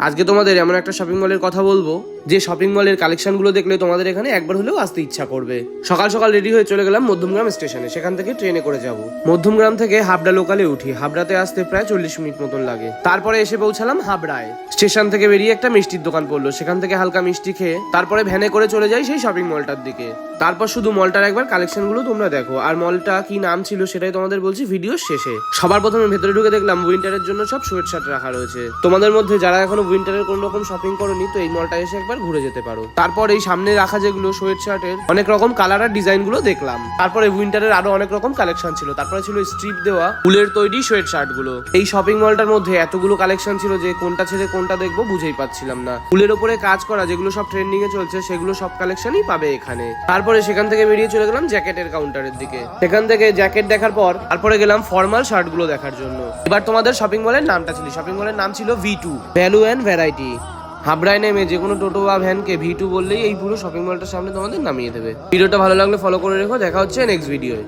আজকে তোমাদের এমন একটা শপিং মলের কথা বলবো যে শপিং মলের কালেকশনগুলো দেখলে তোমাদের এখানে একবার হলেও আসতে ইচ্ছা করবে। সকাল সকাল রেডি হয়ে চলে গেলাম মধ্যমগ্রাম স্টেশনে, সেখান থেকে ট্রেনে করে যাব। মধ্যমগ্রাম থেকে হাবড়া লোকালে উঠি, হাবড়াতে আসতে প্রায় 40 মিনিট মতন লাগে। তারপরে এসে পৌঁছালাম হাবড়ায়। স্টেশন থেকে বেরিয়ে একটা মিষ্টির দোকান পড়লো, সেখান থেকে হালকা মিষ্টি খেয়ে তারপরে ভ্যানে করে চলে যাই সেই শপিং মলটার দিকে। তারপর শুধু মলটার একবার কালেকশনগুলো তোমরা দেখো, আর মলটা কি নাম ছিল সেটাই তোমাদের বলছি ভিডিওর শেষে। সবার প্রথমে ভেতরে ঢুকে দেখলাম উইন্টারের জন্য সব সোয়েট শার্ট রাখা রয়েছে। তোমাদের মধ্যে যারা এখনো উইন্টারের কোন রকম শপিং করনি তো এই মলটা এসে একবার ঘুরে যেতে পারো। তারপর এই সামনে রাখা যেগুলো সোয়েট শার্টের অনেক রকম কালার আর ডিজাইন গুলো দেখলাম। তারপরে উইন্টারের আরো অনেক রকম কালেকশন ছিল। তারপরে ছিল স্ট্রিপ দেওয়া উলের তৈরি সোয়েট শার্ট গুলো। এই শপিং মলটার মধ্যে এতগুলো কালেকশন ছিল যে কোনটা ছেড়ে কোনটা দেখবো বুঝেই পাচ্ছিলাম না। উলের উপরে কাজ করা যেগুলো সব ট্রেন্ডিং এ চলছে সেগুলো সব কালেকশনই পাবে এখানে। তারপরে সেখান থেকে বেরিয়ে চলে গেলাম জ্যাকেটের কাউন্টারের দিকে। সেখান থেকে জ্যাকেট দেখার পর তারপরে গেলাম ফর্মাল শার্ট গুলো দেখার জন্য। এবার তোমাদের শপিং মলের নামটা ছিল, শপিং মলের নাম ছিল V2 ভ্যালু এন্ড ভ্যারাইটি। হাবড়ায় নেমে যে কোনো টোটো বা ভ্যানকে V2 বললেই এই পুরো শপিং মলটার সামনে তোমাদের নামিয়ে দেবে। ভিডিওটা ভালো লাগলে ফলো করে রেখো, দেখা হচ্ছে নেক্সট ভিডিওয়।